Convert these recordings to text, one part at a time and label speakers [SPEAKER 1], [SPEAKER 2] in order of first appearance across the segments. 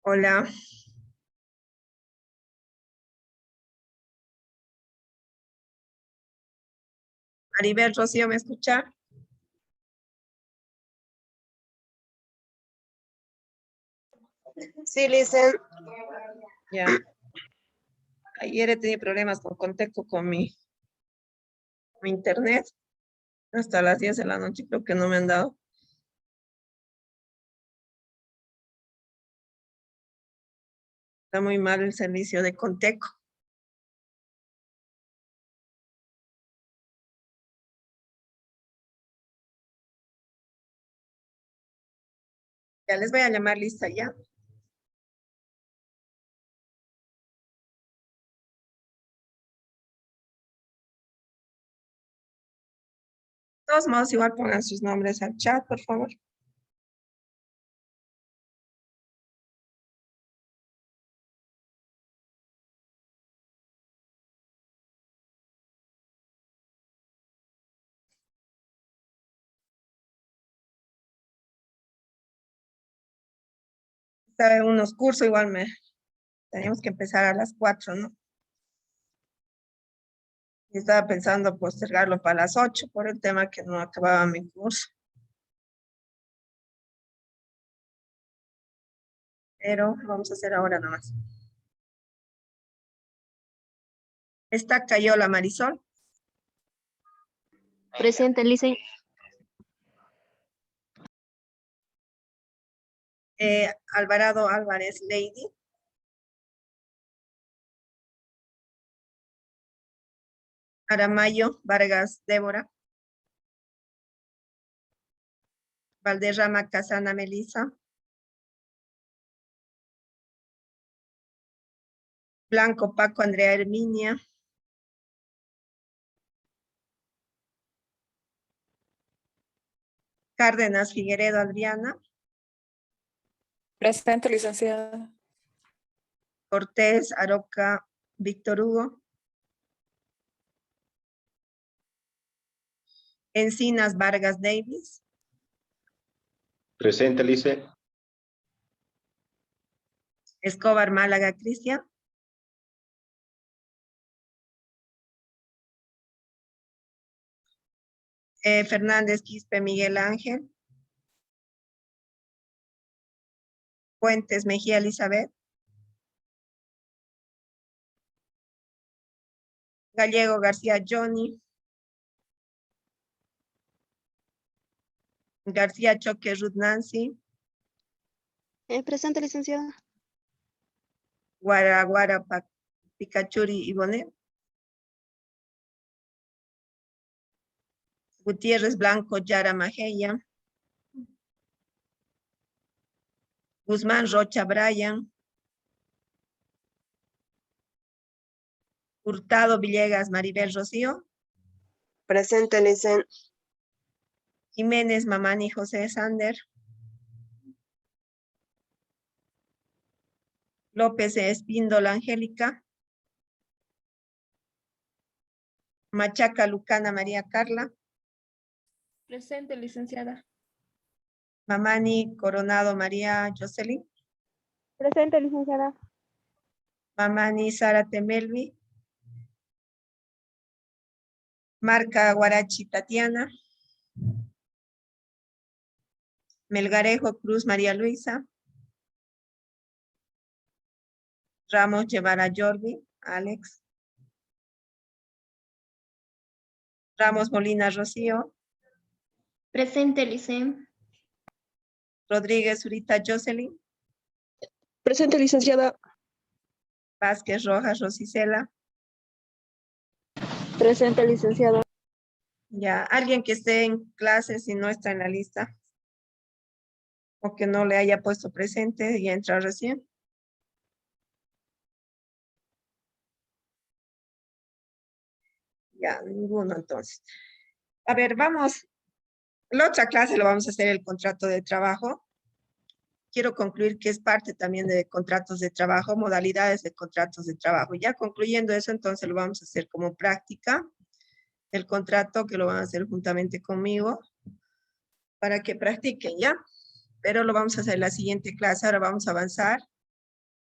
[SPEAKER 1] Hola, Maribel, Rocío, ¿me escucha?
[SPEAKER 2] Sí, Listen.
[SPEAKER 1] Ya. Ayer he tenido problemas con contacto con mi internet. Hasta las 10 de la noche creo que no me han dado. Está muy mal el servicio de Conteco. Ya les voy a llamar lista ya. De todos modos, igual pongan sus nombres al chat, por favor. Estaba unos cursos, teníamos que empezar a las 4, ¿no? Y estaba pensando postergarlo para las 8 por el tema que no acababa mi curso. Pero vamos a hacer ahora nomás. Está Cayola Marisol.
[SPEAKER 3] Presente, Licen.
[SPEAKER 1] Alvarado Álvarez Lady. Aramayo Vargas Débora. Valderrama Casana Melissa. Blanco Paco Andrea Herminia. Cárdenas Figueredo Adriana.
[SPEAKER 4] Presente, licenciada.
[SPEAKER 1] Cortés Aroca Víctor Hugo. Encinas Vargas Davis.
[SPEAKER 5] Presente, Lice.
[SPEAKER 1] Escobar Málaga Cristian. Fernández Quispe Miguel Ángel. Fuentes Mejía Elizabeth. Gallego García Johnny. García Choque Ruth Nancy.
[SPEAKER 3] Presente, licenciada.
[SPEAKER 1] Guaraguara Picachuri Ibonet. Gutiérrez Blanco Yara Majeya. Guzmán Rocha Brian. Hurtado Villegas Maribel Rocío.
[SPEAKER 2] Presente, Listen.
[SPEAKER 1] Jiménez Mamani José Sander. López Espíndola Angélica. Machaca Lucana María Carla.
[SPEAKER 4] Presente, licenciada.
[SPEAKER 1] Mamani Coronado María Jocelyn.
[SPEAKER 3] Presente, licenciada.
[SPEAKER 1] Mamani Zárate Melvi. Marca Guarachi Tatiana. Melgarejo Cruz María Luisa. Ramos Guevara Jordi, Alex. Ramos Molina Rocío.
[SPEAKER 3] Presente, Licen.
[SPEAKER 1] Rodríguez Zurita Jocelyn.
[SPEAKER 2] Presente, licenciada.
[SPEAKER 1] Vázquez Rojas Rosicela.
[SPEAKER 3] Presente, licenciada.
[SPEAKER 1] Ya, alguien que esté en clases y no está en la lista. O que no le haya puesto presente y entra recién. Ya, ninguno entonces. A ver, vamos. La otra clase lo vamos a hacer el contrato de trabajo. Quiero concluir que es parte también de contratos de trabajo, modalidades de contratos de trabajo. Ya concluyendo eso, entonces lo vamos a hacer como práctica. El contrato que lo van a hacer juntamente conmigo para que practiquen, ¿ya? Pero lo vamos a hacer en la siguiente clase. Ahora vamos a avanzar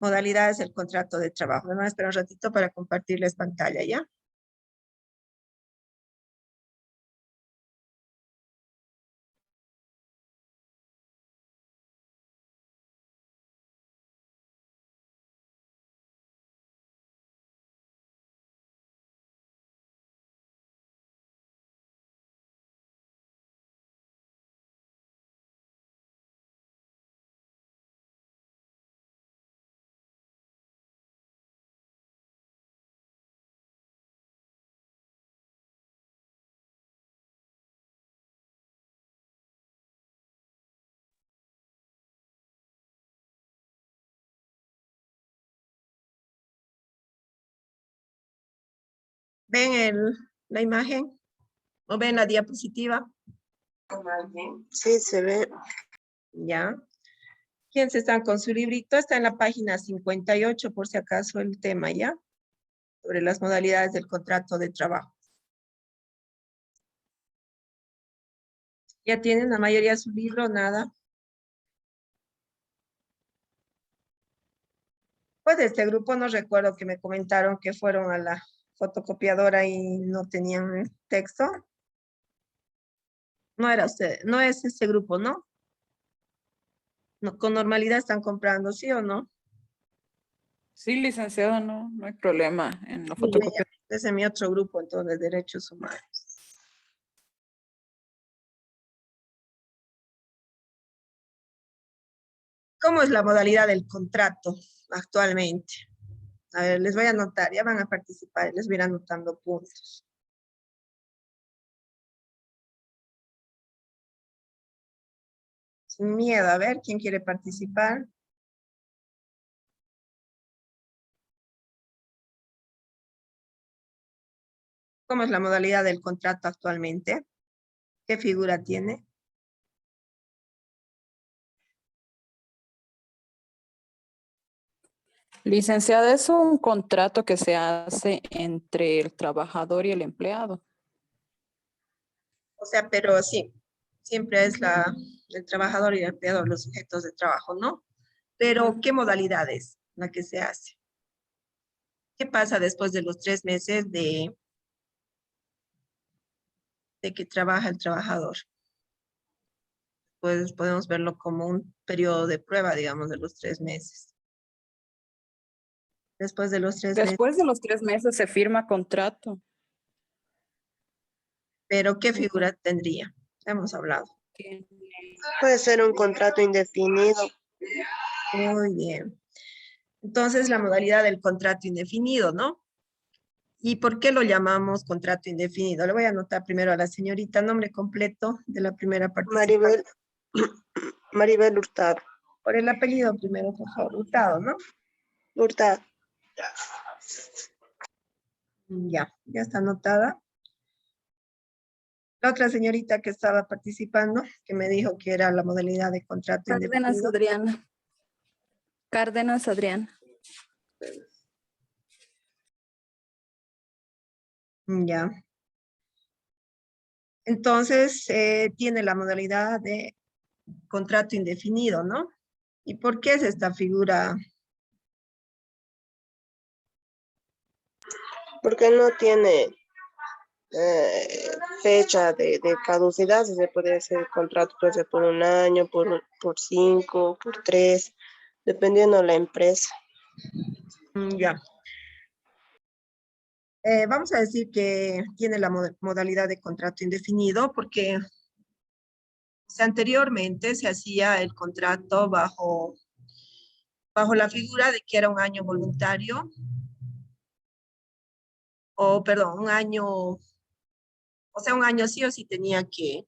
[SPEAKER 1] modalidades del contrato de trabajo. Me van a esperar un ratito para compartirles pantalla, ¿ya? ¿Ven la imagen? ¿O ven la diapositiva?
[SPEAKER 2] Sí, se ve.
[SPEAKER 1] ¿Ya? ¿Quiénes están con su librito? Está en la página 58, por si acaso, el tema, ¿ya? Sobre las modalidades del contrato de trabajo. ¿Ya tienen la mayoría su libro? Nada. Pues de este grupo no recuerdo que me comentaron que fueron a la fotocopiadora y no tenían texto. No era usted, no es este grupo, ¿no? No, con normalidad están comprando, ¿sí o no?
[SPEAKER 4] Sí, licenciada, no hay problema en la
[SPEAKER 1] Muy bien,
[SPEAKER 4] fotocopia.
[SPEAKER 1] ese es mi otro grupo, entonces, derechos humanos. ¿Cómo es la modalidad del contrato actualmente? A ver, les voy a anotar, ya van a participar, les voy a ir anotando puntos. Sin miedo, a ver, ¿quién quiere participar? ¿Cómo es la modalidad del contrato actualmente? ¿Qué figura tiene?
[SPEAKER 4] Licenciada, es un contrato que se hace entre el trabajador y el empleado.
[SPEAKER 1] O sea, pero sí, siempre es el trabajador y el empleador los sujetos de trabajo, ¿no? Pero, ¿qué modalidad es la que se hace? ¿Qué pasa después de los 3 meses de que trabaja el trabajador? Pues podemos verlo como un periodo de prueba, digamos, de los 3 meses. Después de los 3 meses,
[SPEAKER 4] Después de los 3 meses se firma contrato.
[SPEAKER 1] pero ¿qué figura tendría? Hemos hablado.
[SPEAKER 4] Tiene-
[SPEAKER 2] Puede ser un contrato indefinido.
[SPEAKER 1] Muy bien. Entonces, la modalidad del contrato indefinido, ¿no? ¿Y por qué lo llamamos contrato indefinido? Le voy a anotar primero a la señorita nombre completo de la primera participación.
[SPEAKER 2] Maribel, Maribel Hurtado.
[SPEAKER 1] Por el apellido primero, por favor. Hurtado, ¿no?
[SPEAKER 2] Hurtado.
[SPEAKER 1] Ya está anotada. La otra señorita que estaba participando, que me dijo que era la modalidad de contrato
[SPEAKER 4] Cárdenas
[SPEAKER 1] indefinido.
[SPEAKER 4] Adriana. Cárdenas Adriana.
[SPEAKER 1] Ya. Entonces, tiene la modalidad de contrato indefinido, ¿no? ¿Y por qué es esta figura?
[SPEAKER 2] Porque no tiene fecha de caducidad, si se puede hacer el contrato, puede ser por 1 año, por 5, por 3, dependiendo de la empresa.
[SPEAKER 1] Ya. Vamos a decir que tiene la modalidad de contrato indefinido porque anteriormente se hacía el contrato bajo la figura de que era un año voluntario, o perdón, un año, o sea, un año sí o sí tenía que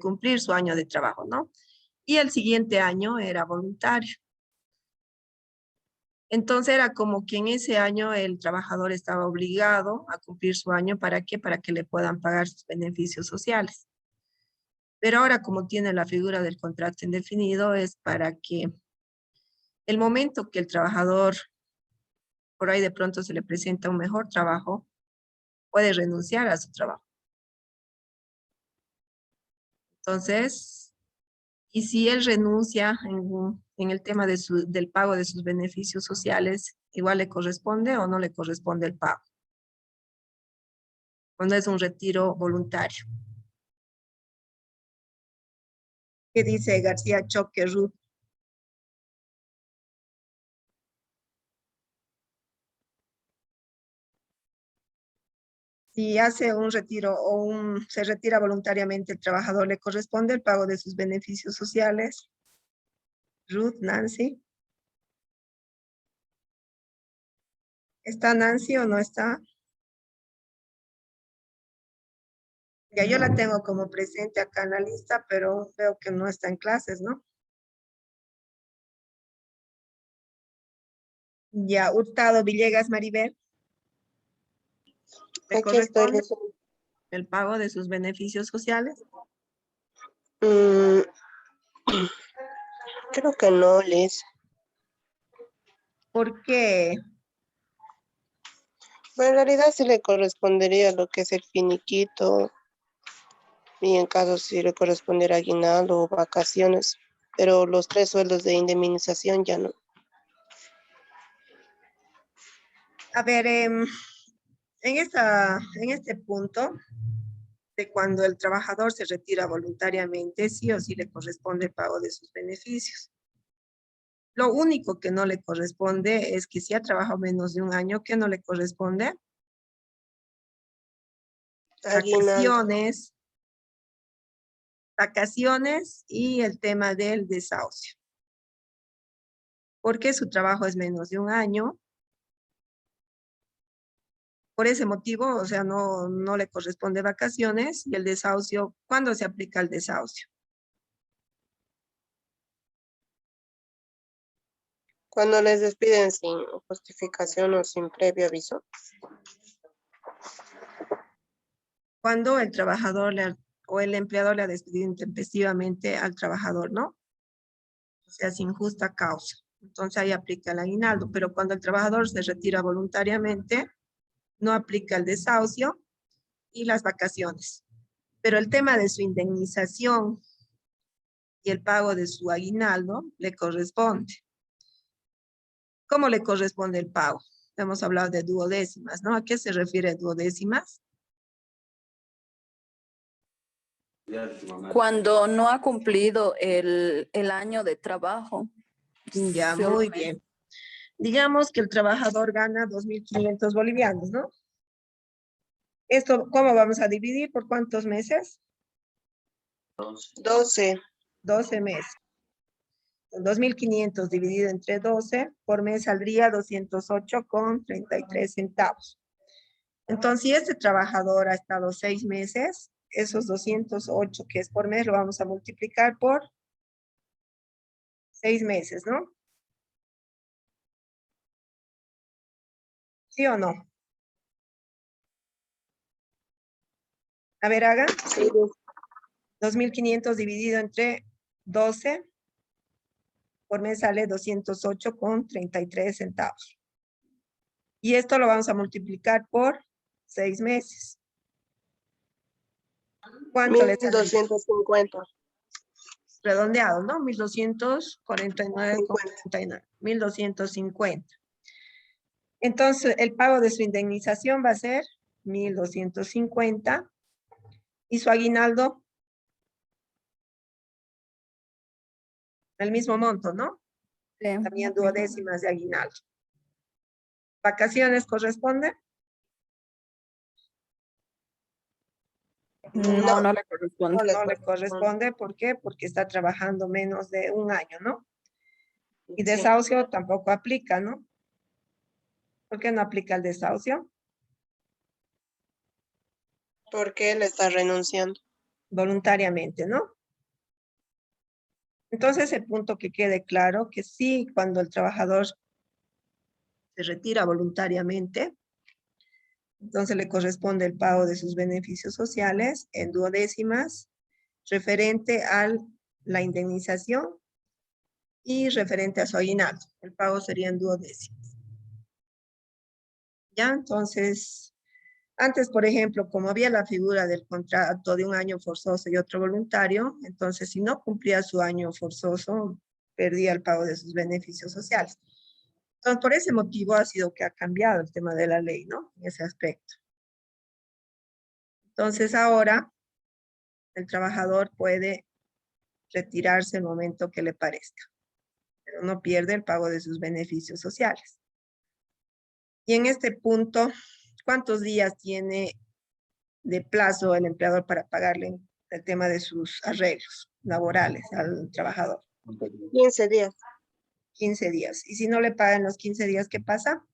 [SPEAKER 1] cumplir su año de trabajo, ¿no? Y el siguiente año era voluntario. Entonces era como que en ese año el trabajador estaba obligado a cumplir su año. ¿Para qué? Para que le puedan pagar sus beneficios sociales. Pero ahora como tiene la figura del contrato indefinido es para que el momento que el trabajador por ahí de pronto se le presenta un mejor trabajo, puede renunciar a su trabajo. Entonces, y si él renuncia en el tema de del pago de sus beneficios sociales, igual le corresponde o no le corresponde el pago. Cuando es un retiro voluntario. ¿Qué dice García Choque Ruth? Si hace un retiro o se retira voluntariamente el trabajador, ¿le corresponde el pago de sus beneficios sociales? Ruth, Nancy. ¿Está Nancy o no está? Ya yo la tengo como presente acá en la lista, pero veo que no está en clases, ¿no? Ya, Hurtado Villegas Maribel. ¿Le
[SPEAKER 2] Aquí estoy.
[SPEAKER 1] corresponde el pago de sus beneficios sociales?
[SPEAKER 2] Creo que no, Liz.
[SPEAKER 1] ¿Por qué?
[SPEAKER 2] Bueno, en realidad sí le correspondería lo que es el finiquito y en caso sí le correspondiera aguinaldo o vacaciones, pero los 3 sueldos de indemnización ya no.
[SPEAKER 1] A ver, en este punto de cuando el trabajador se retira voluntariamente, sí o sí le corresponde el pago de sus beneficios. Lo único que no le corresponde es que si ha trabajado menos de un año, ¿qué no le corresponde?
[SPEAKER 2] Aguinaldo.
[SPEAKER 1] Vacaciones y el tema del desahucio. Porque su trabajo es menos de un año. Por ese motivo, o sea, no le corresponde vacaciones y el desahucio, ¿cuándo se aplica el desahucio?
[SPEAKER 2] Cuando les despiden sin justificación o sin previo aviso.
[SPEAKER 1] Cuando el trabajador o el empleador le ha despedido intempestivamente al trabajador, ¿no? O sea, sin justa causa. Entonces ahí aplica el aguinaldo, pero cuando el trabajador se retira voluntariamente, no aplica el desahucio y las vacaciones. Pero el tema de su indemnización y el pago de su aguinaldo le corresponde. ¿Cómo le corresponde el pago? Hemos hablado de duodécimas, ¿no? ¿A qué se refiere duodécimas?
[SPEAKER 4] Cuando no ha cumplido el año de trabajo.
[SPEAKER 1] Ya,
[SPEAKER 4] solo
[SPEAKER 1] muy
[SPEAKER 4] mes.
[SPEAKER 1] bien. Digamos que el trabajador gana 2.500 bolivianos, ¿no? Esto, ¿cómo vamos a dividir? ¿Por cuántos meses?
[SPEAKER 2] 12.
[SPEAKER 1] 12 meses. 2.500 dividido entre 12, por mes saldría 208,33 centavos. Entonces, si este trabajador ha estado 6 meses, esos 208 que es por mes lo vamos a multiplicar por 6 meses, ¿no? ¿Sí o no? A ver, hagan.
[SPEAKER 2] Sí.
[SPEAKER 1] 2.500 dividido entre 12, por mes sale 208,33 centavos. Y esto lo vamos a multiplicar por 6 meses. ¿Cuánto le sale?
[SPEAKER 2] 1.250.
[SPEAKER 1] Redondeado, ¿no? 1.249,39. 1.250. Entonces, el pago de su indemnización va a ser 1.250. Y su aguinaldo, el mismo monto, ¿no?
[SPEAKER 4] Sí.
[SPEAKER 1] También duodécimas de aguinaldo. ¿Vacaciones corresponde?
[SPEAKER 4] No, no le corresponde.
[SPEAKER 1] No le corresponde. ¿Por qué? Porque está trabajando menos de un año, ¿no? Y
[SPEAKER 2] Sí.
[SPEAKER 1] desahucio tampoco aplica, ¿no? ¿Por qué no aplica el desahucio?
[SPEAKER 2] Porque él está renunciando.
[SPEAKER 1] Voluntariamente, ¿no? Entonces, el punto que quede claro, que sí, cuando el trabajador se retira voluntariamente, entonces le corresponde el pago de sus beneficios sociales en duodécimas, referente a la indemnización y referente a su aguinaldo. El pago sería en duodécimas. Ya, entonces, antes, por ejemplo, como había la figura del contrato de un año forzoso y otro voluntario, entonces si no cumplía su año forzoso, perdía el pago de sus beneficios sociales. Entonces, por ese motivo ha sido que ha cambiado el tema de la ley, ¿no? En ese aspecto. Entonces, ahora el trabajador puede retirarse el momento que le parezca, pero no pierde el pago de sus beneficios sociales. Y en este punto, ¿cuántos días tiene de plazo el empleador para pagarle el tema de sus arreglos laborales al trabajador?
[SPEAKER 2] 15 días.
[SPEAKER 1] 15 días. Y si no le pagan los 15 días, ¿qué pasa?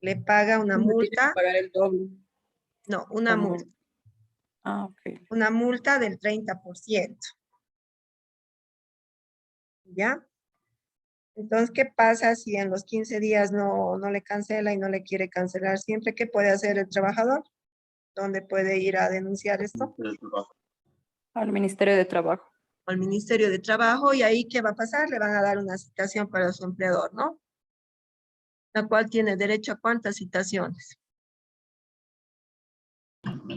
[SPEAKER 1] Le paga una
[SPEAKER 4] Tiene que
[SPEAKER 1] multa,
[SPEAKER 4] pagar el doble.
[SPEAKER 1] no, una
[SPEAKER 4] Como-
[SPEAKER 1] multa.
[SPEAKER 4] Ah, ok.
[SPEAKER 1] Una multa del 30%. ¿Ya? Entonces, ¿qué pasa si en los 15 días no le cancela y no le quiere cancelar siempre? ¿Qué puede hacer el trabajador? ¿Dónde puede ir a denunciar esto?
[SPEAKER 4] Al Ministerio de Trabajo.
[SPEAKER 1] Al Ministerio de Trabajo, y ahí, ¿qué va a pasar? Le van a dar una citación para su empleador, ¿no? La cual tiene derecho a ¿cuántas citaciones?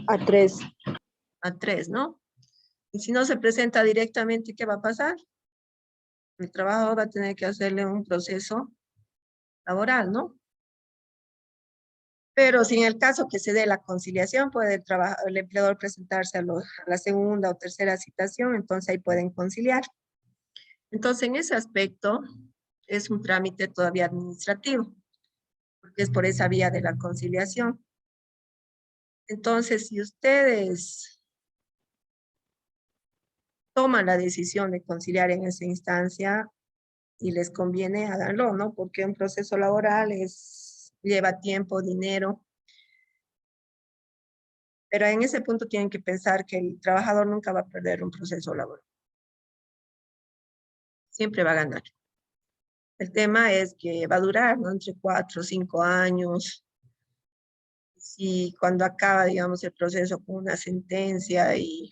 [SPEAKER 3] A 3.
[SPEAKER 1] A 3, ¿no? Y si no se presenta directamente, ¿qué va a pasar? El trabajador va a tener que hacerle un proceso laboral, ¿no? Pero si en el caso que se dé la conciliación, puede el empleador presentarse a la segunda o tercera citación, entonces ahí pueden conciliar. Entonces, en ese aspecto, es un trámite todavía administrativo, porque es por esa vía de la conciliación. Entonces, si ustedes toman la decisión de conciliar en esa instancia y les conviene, háganlo, ¿no? Porque un proceso laboral lleva tiempo, dinero, pero en ese punto tienen que pensar que el trabajador nunca va a perder un proceso laboral. Siempre va a ganar. El tema es que va a durar, ¿no? Entre 4 o 5 años. Si cuando acaba, digamos, el proceso con una sentencia y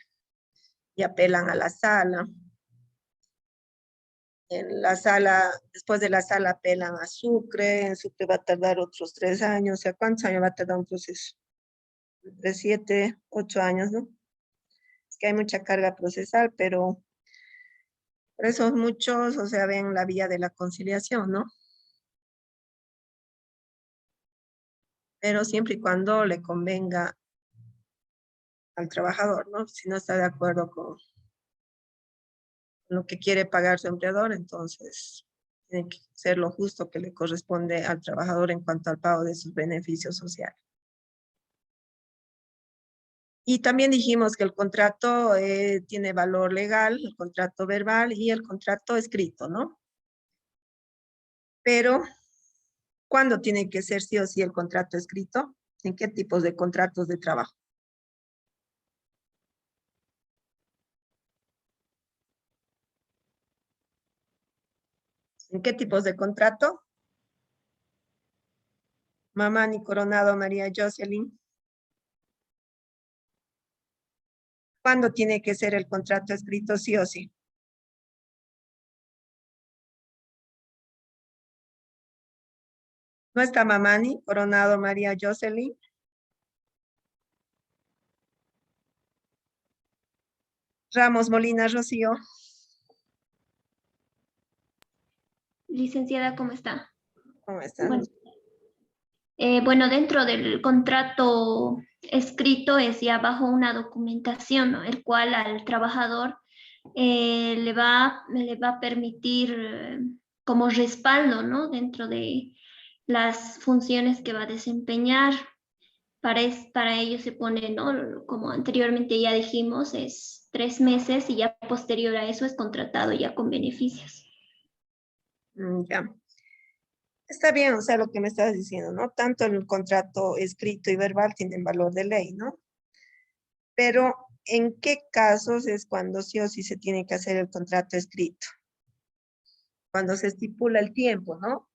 [SPEAKER 1] apelan a la sala, en la sala, después de la sala apelan a Sucre, en Sucre va a tardar otros 3 años, o sea, ¿cuántos años va a tardar un proceso? De 7, 8 años, ¿no? Es que hay mucha carga procesal, pero por eso muchos, o sea, ven la vía de la conciliación, ¿no? Pero siempre y cuando le convenga al trabajador, ¿no? Si no está de acuerdo con lo que quiere pagar su empleador, entonces tiene que ser lo justo que le corresponde al trabajador en cuanto al pago de sus beneficios sociales. Y también dijimos que el contrato tiene valor legal, el contrato verbal y el contrato escrito, ¿no? Pero, ¿cuándo tiene que ser sí o sí el contrato escrito? ¿En qué tipos de contratos de trabajo? ¿En qué tipos de contrato? Mamani Coronado María Jocelyn. ¿Cuándo tiene que ser el contrato escrito sí o sí? ¿No está Mamani Coronado María Jocelyn? Ramos Molina Rocío.
[SPEAKER 3] Licenciada, ¿cómo está?
[SPEAKER 1] ¿Cómo están?
[SPEAKER 3] Bueno, bueno, dentro del contrato escrito es ya bajo una documentación, ¿no? El cual al trabajador le va a permitir como respaldo, ¿no? Dentro de las funciones que va a desempeñar. Para ello se pone, ¿no? Como anteriormente ya dijimos, es 3 meses y ya posterior a eso es contratado ya con beneficios.
[SPEAKER 1] Ya. Está bien, o sea, lo que me estás diciendo, ¿no? Tanto el contrato escrito y verbal tienen valor de ley, ¿no? Pero, ¿en qué casos es cuando sí o sí se tiene que hacer el contrato escrito? Cuando se estipula el tiempo, ¿no?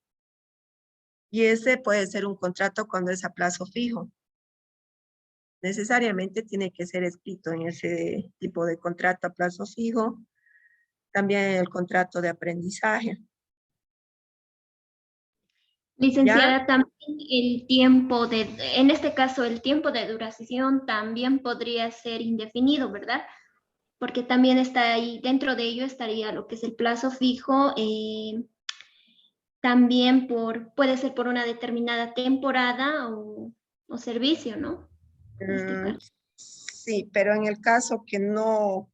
[SPEAKER 1] Y ese puede ser un contrato cuando es a plazo fijo. Necesariamente tiene que ser escrito en ese tipo de contrato a plazo fijo. También el contrato de aprendizaje.
[SPEAKER 3] Licenciada, también en este caso, el tiempo de duración también podría ser indefinido, ¿verdad? porque también está ahí, dentro de ello estaría lo que es el plazo fijo, también puede ser por una determinada temporada o servicio, ¿no? En este
[SPEAKER 1] Mm,
[SPEAKER 3] caso.
[SPEAKER 1] sí, pero en el caso que no,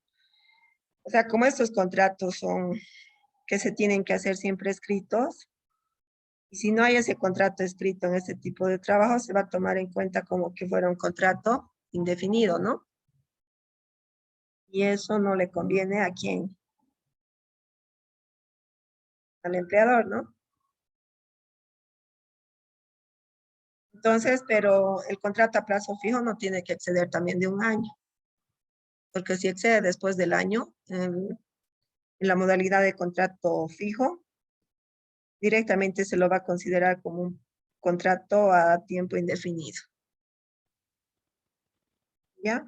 [SPEAKER 1] o sea, como estos contratos son que se tienen que hacer siempre escritos, y si no hay ese contrato escrito en este tipo de trabajo, se va a tomar en cuenta como que fuera un contrato indefinido, ¿no? Y eso no le conviene a quién, al empleador, ¿no? Entonces, pero el contrato a plazo fijo no tiene que exceder también de un año, porque si excede después del año, en la modalidad de contrato fijo, directamente se lo va a considerar como un contrato a tiempo indefinido. ¿Ya?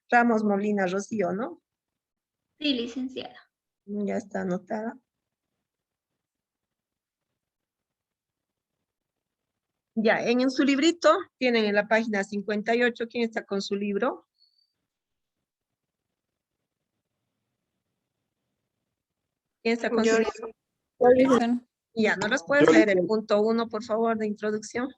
[SPEAKER 1] Ramos Molina Rocío, ¿no?
[SPEAKER 3] Sí, licenciada.
[SPEAKER 1] Ya está anotada. Ya, en su librito tienen en la página 58, ¿quién está con su libro? ¿Quién está con su
[SPEAKER 2] Yo,
[SPEAKER 1] libro?
[SPEAKER 4] Dicen,
[SPEAKER 1] Ya, ¿no los puedes leer el punto 1, por favor, de introducción?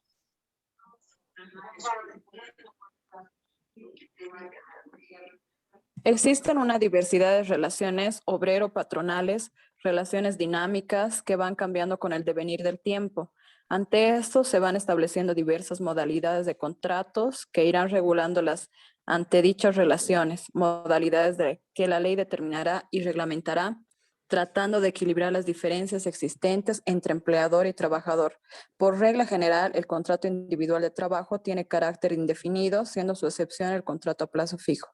[SPEAKER 4] existen una diversidad de relaciones obrero-patronales, relaciones dinámicas que van cambiando con el devenir del tiempo. Ante esto se van estableciendo diversas modalidades de contratos que irán regulando las antedichas relaciones, modalidades de que la ley determinará y reglamentará, tratando de equilibrar las diferencias existentes entre empleador y trabajador. Por regla general, el contrato individual de trabajo tiene carácter indefinido, siendo su excepción el contrato a plazo fijo.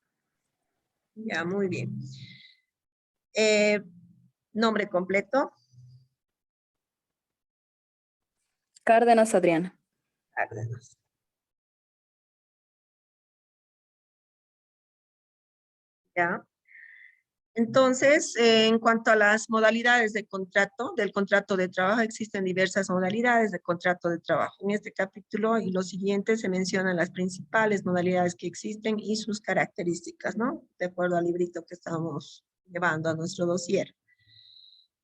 [SPEAKER 1] Ya, muy bien. Eh, nombre completo.
[SPEAKER 4] Cárdenas Adriana.
[SPEAKER 1] Cárdenas. Ya. Entonces, en cuanto a las modalidades de contrato, del contrato de trabajo, existen diversas modalidades de contrato de trabajo. En este capítulo y los siguientes se mencionan las principales modalidades que existen y sus características, ¿no? De acuerdo al librito que estamos llevando a nuestro dossier.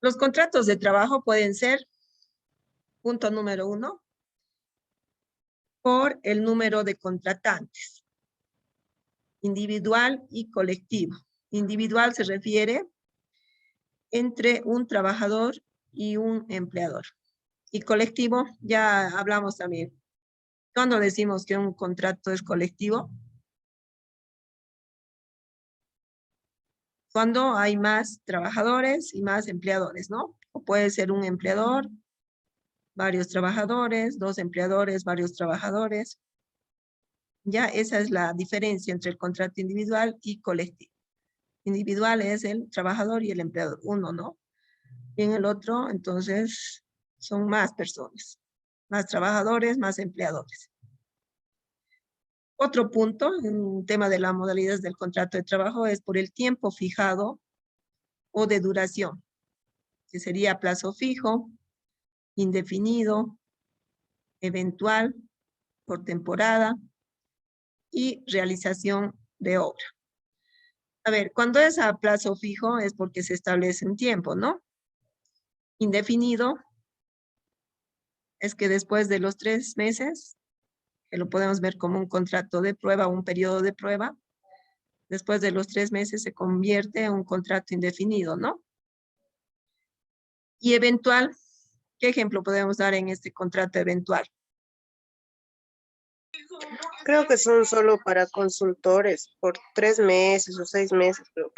[SPEAKER 1] Los contratos de trabajo pueden ser, punto número 1, por el número de contratantes, individual y colectivo. Individual se refiere entre un trabajador y un empleador. Y colectivo, ya hablamos también. Cuando decimos que un contrato es colectivo, cuando hay más trabajadores y más empleadores, ¿no? O puede ser un empleador, varios trabajadores, dos empleadores, varios trabajadores. Ya esa es la diferencia entre el contrato individual y colectivo. Individual es el trabajador y el empleador, uno, ¿no? Y en el otro, entonces, son más personas, más trabajadores, más empleadores. Otro punto, un tema de las modalidades del contrato de trabajo es por el tiempo fijado o de duración, que sería plazo fijo, indefinido, eventual, por temporada y realización de obra. A ver, cuando es a plazo fijo es porque se establece un tiempo, ¿no? Indefinido es que después de los 3 meses, que lo podemos ver como un contrato de prueba, un periodo de prueba, después de los 3 meses se convierte en un contrato indefinido, ¿no? Y eventual, ¿qué ejemplo podemos dar en este contrato eventual?
[SPEAKER 2] creo que son solo para consultores, por 3 meses o 6 meses, creo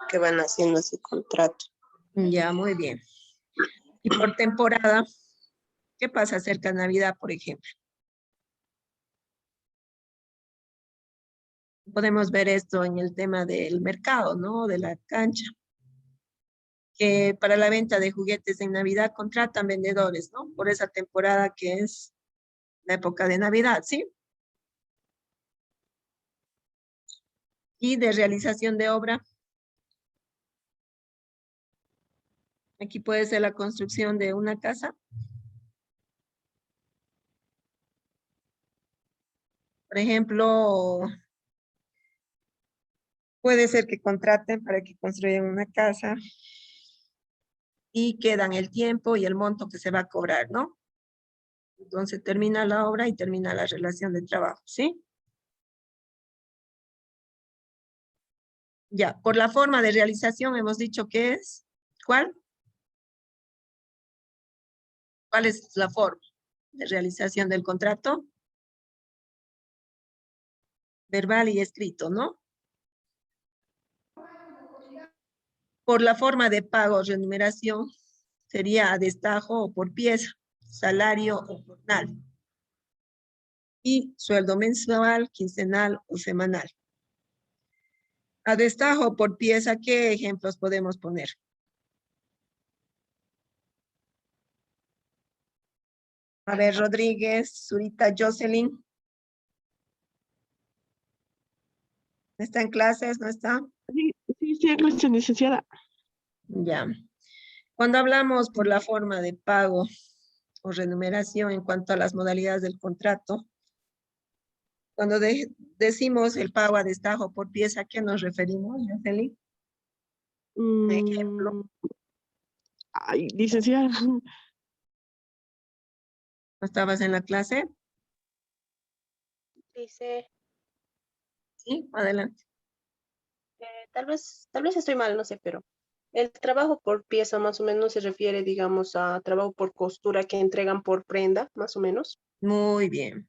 [SPEAKER 2] que van haciendo ese contrato.
[SPEAKER 1] Ya, muy bien. Y por temporada, ¿qué pasa cerca de Navidad, por ejemplo? Podemos ver esto en el tema del mercado, ¿no? De la cancha, que para la venta de juguetes en Navidad contratan vendedores, ¿no? Por esa temporada que es la época de Navidad, ¿sí? Y de realización de obra, aquí puede ser la construcción de una casa. Por ejemplo, Puede ser que contraten para que construyan una casa y quedan el tiempo y el monto que se va a cobrar, ¿no? Entonces termina la obra y termina la relación de trabajo, ¿sí? Ya, por la forma de realización hemos dicho que es, ¿cuál? ¿Cuál es la forma de realización del contrato? Verbal y escrito, ¿no? Por la forma de pago o remuneración sería a destajo o por pieza, salario o jornal. Y sueldo mensual, quincenal o semanal. A destajo o por pieza, ¿qué ejemplos podemos poner? A ver, Rodríguez, Zurita, Jocelyn. ¿Está en clases? ¿No está?
[SPEAKER 5] Sí, acá está, licenciada.
[SPEAKER 1] Ya. Cuando hablamos por la forma de pago o remuneración en cuanto a las modalidades del contrato, cuando decimos el pago a destajo por pieza, ¿a qué nos referimos, Jocelyn? Ejemplo.
[SPEAKER 5] Ay, licenciada.
[SPEAKER 1] ¿No estabas en la clase?
[SPEAKER 2] Dice,
[SPEAKER 1] Sí, adelante.
[SPEAKER 2] tal vez estoy mal, no sé, pero el trabajo por pieza más o menos se refiere, digamos, a trabajo por costura que entregan por prenda, más o menos.
[SPEAKER 1] Muy bien.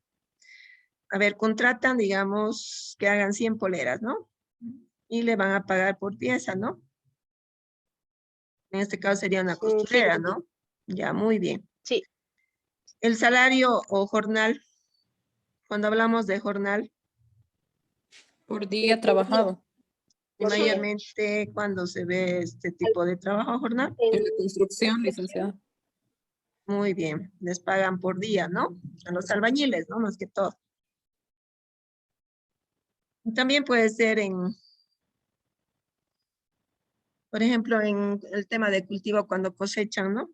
[SPEAKER 1] A ver, contratan, digamos, que hagan 100 poleras, ¿no? Y le van a pagar por pieza, ¿no? En este caso sería una
[SPEAKER 2] Sí,
[SPEAKER 1] costurera, ¿no? Ya, muy bien.
[SPEAKER 2] sí,
[SPEAKER 1] El salario o jornal, cuando hablamos de jornal,
[SPEAKER 4] Por día trabajado.
[SPEAKER 1] y mayormente cuando se ve este tipo de trabajo jornal,
[SPEAKER 4] En la construcción, licenciada.
[SPEAKER 1] muy bien, les pagan por día, ¿no? A los albañiles, ¿no? Más que todo. Y también puede ser por ejemplo, en el tema de cultivo cuando cosechan, ¿no?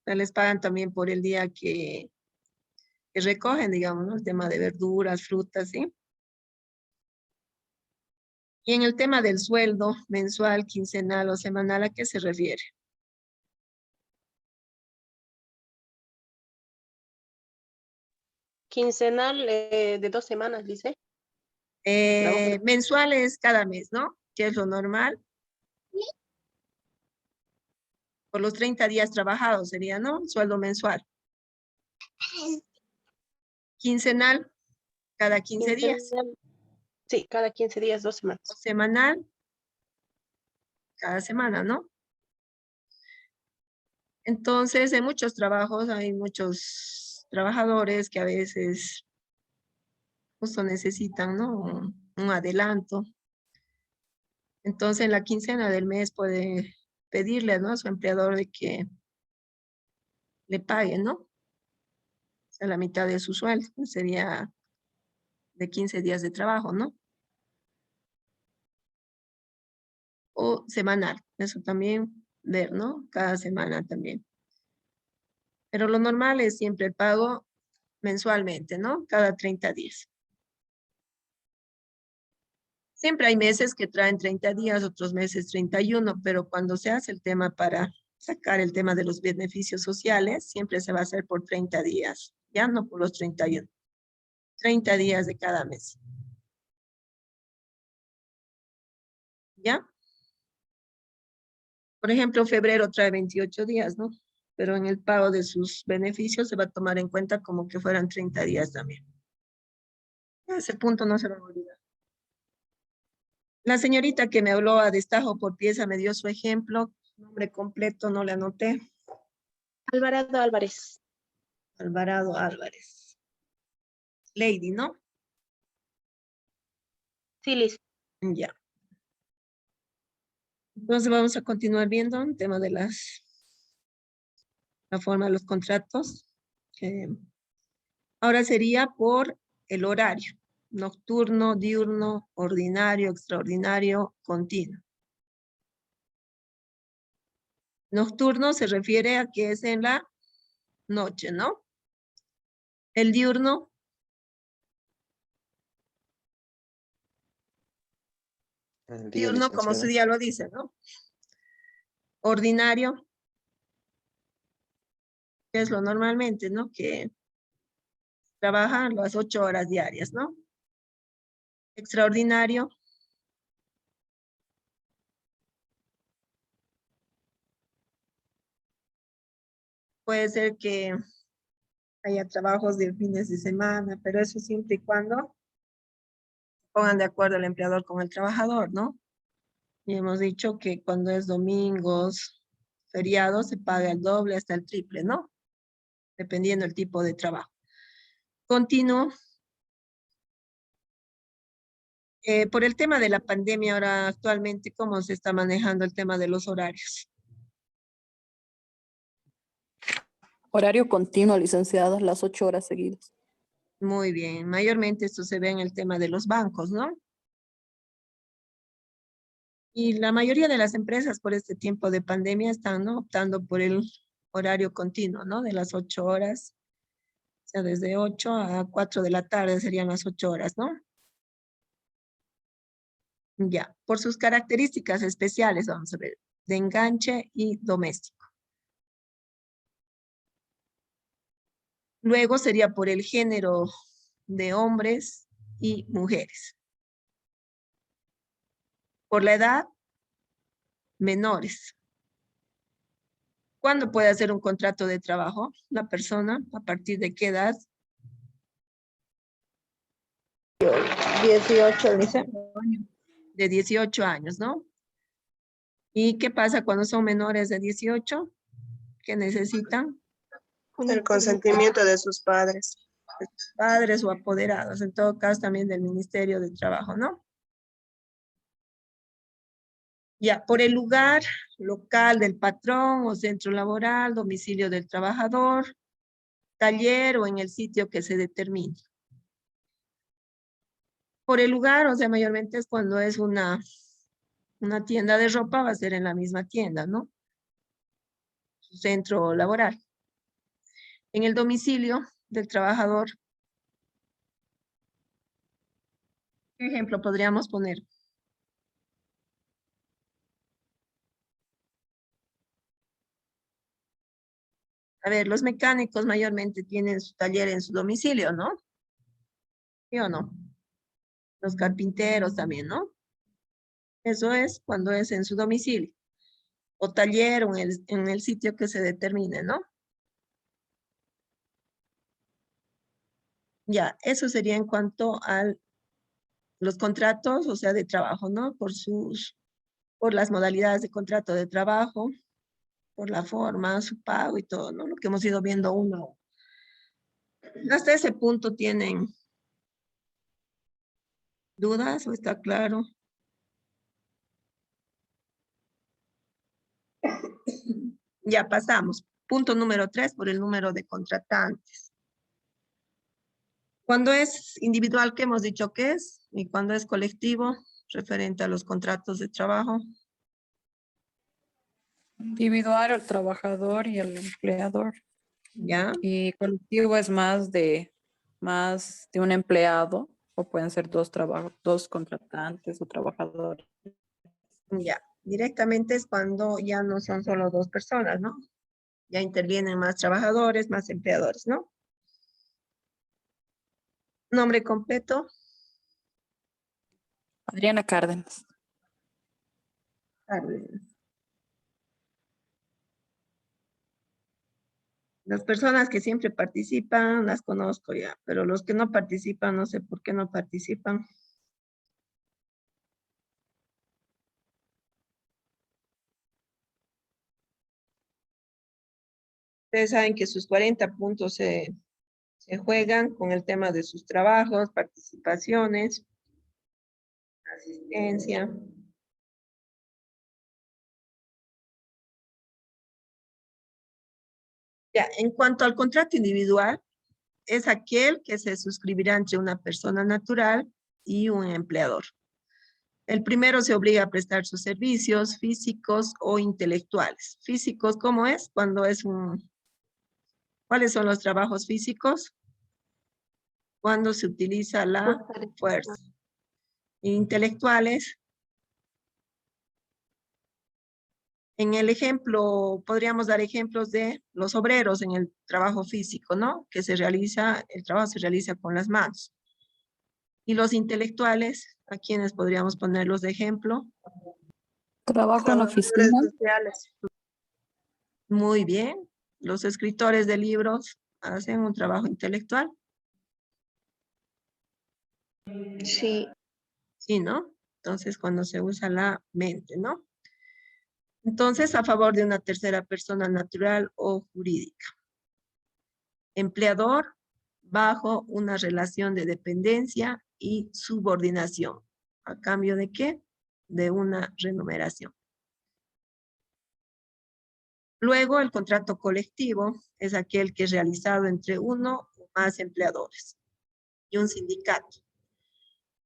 [SPEAKER 1] Les pagan también por el día que recogen, digamos, ¿no? El tema de verduras, frutas, ¿sí? Y en el tema del sueldo mensual, quincenal o semanal, ¿a qué se refiere?
[SPEAKER 2] quincenal de 2 semanas, dice. Trabajo.
[SPEAKER 1] Mensual es cada mes, ¿no? Que es lo normal. Por los 30 días trabajados sería, ¿no? Sueldo mensual. Quincenal, cada 15 días.
[SPEAKER 2] Quincenal, sí, cada 15 días, 2
[SPEAKER 1] O
[SPEAKER 2] semanas.
[SPEAKER 1] semanal, cada semana, ¿no? Entonces, en muchos trabajos hay muchos trabajadores que a veces justo necesitan, ¿no? Un adelanto. Entonces, en la quincena del mes puede pedirle, ¿no? A su empleador de que le pague, ¿no? O sea, la mitad de su sueldo, pues, sería de 15 días de trabajo, ¿no? O semanal, eso también ver, ¿no? Cada semana también. Pero lo normal es siempre el pago mensualmente, ¿no? Cada 30 días. Siempre hay meses que traen 30 días, otros meses 31, pero cuando se hace el tema para sacar el tema de los beneficios sociales, siempre se va a hacer por 30 días, ya no por los 31. 30 días de cada mes. ¿Ya? Por ejemplo, febrero trae 28 días, ¿no? Pero en el pago de sus beneficios se va a tomar en cuenta como que fueran 30 días también. Ese punto no se va a olvidar. La señorita que me habló a destajo por pieza me dio su ejemplo, nombre completo no le anoté.
[SPEAKER 2] Alvarado Álvarez.
[SPEAKER 1] Alvarado Álvarez. Lady, ¿no?
[SPEAKER 2] Sí, Liz.
[SPEAKER 1] Ya. Entonces vamos a continuar viendo el tema de la forma de los contratos. Ahora sería por el horario. Nocturno, diurno, ordinario, extraordinario, continuo. Nocturno se refiere a que es en la noche, ¿no? El diurno
[SPEAKER 6] Buenos días,
[SPEAKER 1] Diurno, como su
[SPEAKER 6] licenciada.
[SPEAKER 1] día lo dice, ¿no? Ordinario, que es lo normalmente, ¿no? Que trabajan las 8 horas diarias, ¿no? Extraordinario, puede ser que haya trabajos de fines de semana, pero eso siempre y cuando pongan de acuerdo el empleador con el trabajador, ¿no? Y hemos dicho que cuando es domingos, feriados, se paga el doble hasta el triple, ¿no? Dependiendo del tipo de trabajo. Continuo. Por el tema de la pandemia ahora actualmente, ¿cómo se está manejando el tema de los horarios?
[SPEAKER 4] Horario continuo, licenciadas, las 8 horas seguidas.
[SPEAKER 1] Muy bien, mayormente esto se ve en el tema de los bancos, ¿no? Y la mayoría de las empresas por este tiempo de pandemia están, ¿no?, optando por el horario continuo, ¿no? De las 8 horas, o sea, desde 8 a 4 de la tarde serían las 8 horas, ¿no? Ya, por sus características especiales, vamos a ver, de enganche y doméstico. Luego sería por el género de hombres y mujeres. Por la edad, menores. ¿Cuándo puede hacer un contrato de trabajo la persona? ¿A partir de qué edad?
[SPEAKER 2] 18, dice.
[SPEAKER 1] De 18 años, ¿no? ¿Y qué pasa cuando son menores de 18? ¿Qué necesitan?
[SPEAKER 2] El consentimiento de sus padres.
[SPEAKER 1] Padres o apoderados, en todo caso también del Ministerio de Trabajo, ¿no? Ya, por el lugar local del patrón o centro laboral, domicilio del trabajador, taller o en el sitio que se determine. Por el lugar, o sea, mayormente es cuando es una tienda de ropa, va a ser en la misma tienda, ¿no? Su centro laboral. En el domicilio del trabajador, ¿qué ejemplo podríamos poner? A ver, los mecánicos mayormente tienen su taller en su domicilio, ¿no? ¿Sí o no? Los carpinteros también, ¿no? Eso es cuando es en su domicilio. O taller o en el sitio que se determine, ¿no? Ya, eso sería en cuanto a los contratos, o sea, de trabajo, ¿no? Por las modalidades de contrato de trabajo, por la forma, su pago y todo, ¿no? Lo que hemos ido viendo uno. Hasta ese punto tienen dudas o está claro. Ya pasamos. Punto número 3 por el número de contratantes. Cuando es individual, ¿qué hemos dicho que es? Y cuando es colectivo, referente a los contratos de trabajo.
[SPEAKER 4] Individual, el trabajador y el empleador.
[SPEAKER 1] ¿Ya?
[SPEAKER 4] Y colectivo es más de un empleado, o pueden ser dos contratantes o trabajadores.
[SPEAKER 1] Ya. Directamente es cuando ya no son solo dos personas, ¿no? Ya intervienen más trabajadores, más empleadores, ¿no? Nombre completo.
[SPEAKER 4] Adriana Cárdenas.
[SPEAKER 1] Las personas que siempre participan, las conozco ya, pero los que no participan, no sé por qué no participan. Ustedes saben que sus 40 puntos se juegan con el tema de sus trabajos, participaciones, asistencia. Ya, en cuanto al contrato individual, es aquel que se suscribirá entre una persona natural y un empleador. El primero se obliga a prestar sus servicios físicos o intelectuales. Físicos, ¿cómo es? Cuando es ¿cuáles son los trabajos físicos? Cuando se utiliza la fuerza. Intelectuales, En el ejemplo, podríamos dar ejemplos de los obreros en el trabajo físico, ¿no? Que el trabajo se realiza con las manos. Y los intelectuales, ¿a quienes podríamos ponerlos de ejemplo?
[SPEAKER 4] Trabajo en
[SPEAKER 2] Trabajadores
[SPEAKER 4] oficina.
[SPEAKER 2] sociales.
[SPEAKER 1] Muy bien. Los escritores de libros hacen un trabajo intelectual.
[SPEAKER 2] Sí.
[SPEAKER 1] Sí, ¿no? Entonces, cuando se usa la mente, ¿no? Entonces, a favor de una tercera persona natural o jurídica. Empleador bajo una relación de dependencia y subordinación. ¿A cambio de qué? De una remuneración. Luego, el contrato colectivo es aquel que es realizado entre uno o más empleadores y un sindicato.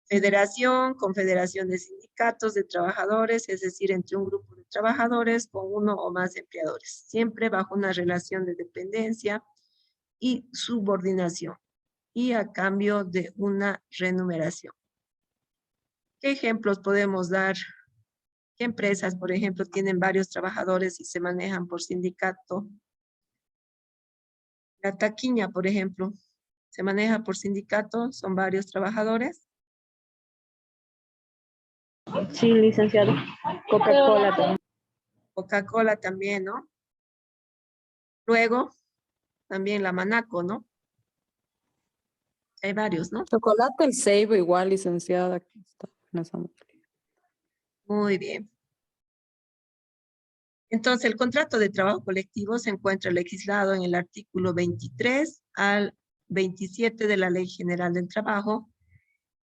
[SPEAKER 1] Federación, confederación de sindicatos de trabajadores, es decir, entre un grupo de trabajadores con uno o más empleadores, siempre bajo una relación de dependencia y subordinación y a cambio de una remuneración. ¿Qué ejemplos podemos dar? ¿Qué empresas, por ejemplo, tienen varios trabajadores y se manejan por sindicato? La taquiña, por ejemplo, se maneja por sindicato, son varios trabajadores.
[SPEAKER 5] Sí, licenciado. Coca-Cola también.
[SPEAKER 1] Coca-Cola también, ¿no? Luego, también la Manaco, ¿no? Hay varios, ¿no?
[SPEAKER 4] Chocolate, el Seibo igual, licenciada. Aquí está, en esa materia.
[SPEAKER 1] Muy bien. Entonces, el contrato de trabajo colectivo se encuentra legislado en el artículo 23 al 27 de la Ley General del Trabajo.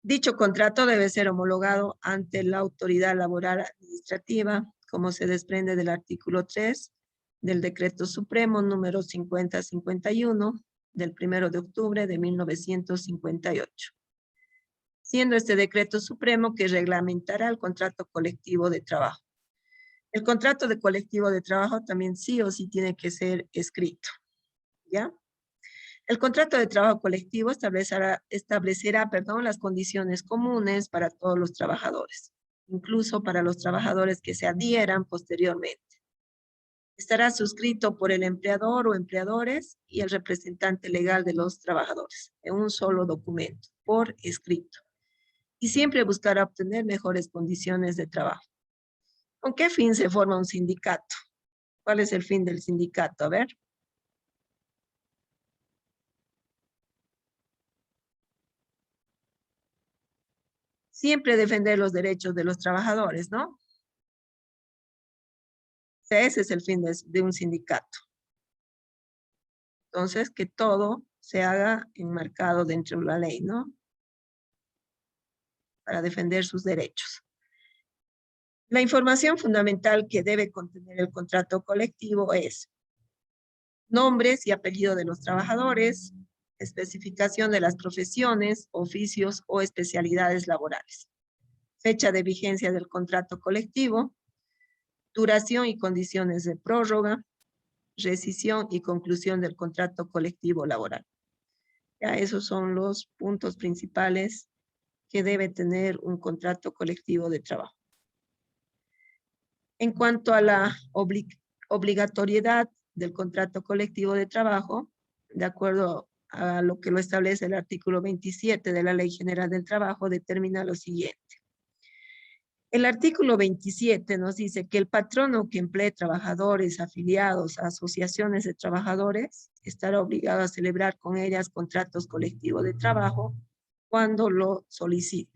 [SPEAKER 1] Dicho contrato debe ser homologado ante la Autoridad Laboral Administrativa, como se desprende del artículo 3 del Decreto Supremo número 5051 del 1 de octubre de 1958. Siendo este decreto supremo que reglamentará el contrato colectivo de trabajo. El contrato de colectivo de trabajo también sí o sí tiene que ser escrito, ¿ya? El contrato de trabajo colectivo establecerá las condiciones comunes para todos los trabajadores, incluso para los trabajadores que se adhieran posteriormente. Estará suscrito por el empleador o empleadores y el representante legal de los trabajadores en un solo documento, por escrito. Y siempre buscará obtener mejores condiciones de trabajo. ¿Con qué fin se forma un sindicato? ¿Cuál es el fin del sindicato? A ver. Siempre defender los derechos de los trabajadores, ¿no? O sea, ese es el fin de un sindicato. Entonces, que todo se haga enmarcado dentro de la ley, ¿no? Para defender sus derechos. La información fundamental que debe contener el contrato colectivo es nombres y apellido de los trabajadores, especificación de las profesiones, oficios o especialidades laborales, fecha de vigencia del contrato colectivo, duración y condiciones de prórroga, rescisión y conclusión del contrato colectivo laboral. Ya esos son los puntos principales que debe tener un contrato colectivo de trabajo. En cuanto a la obligatoriedad del contrato colectivo de trabajo, de acuerdo a lo que lo establece el artículo 27 de la Ley General del Trabajo, determina lo siguiente. El artículo 27 nos dice que el patrono que emplee trabajadores afiliados a asociaciones de trabajadores estará obligado a celebrar con ellas contratos colectivos de trabajo cuando lo solicite.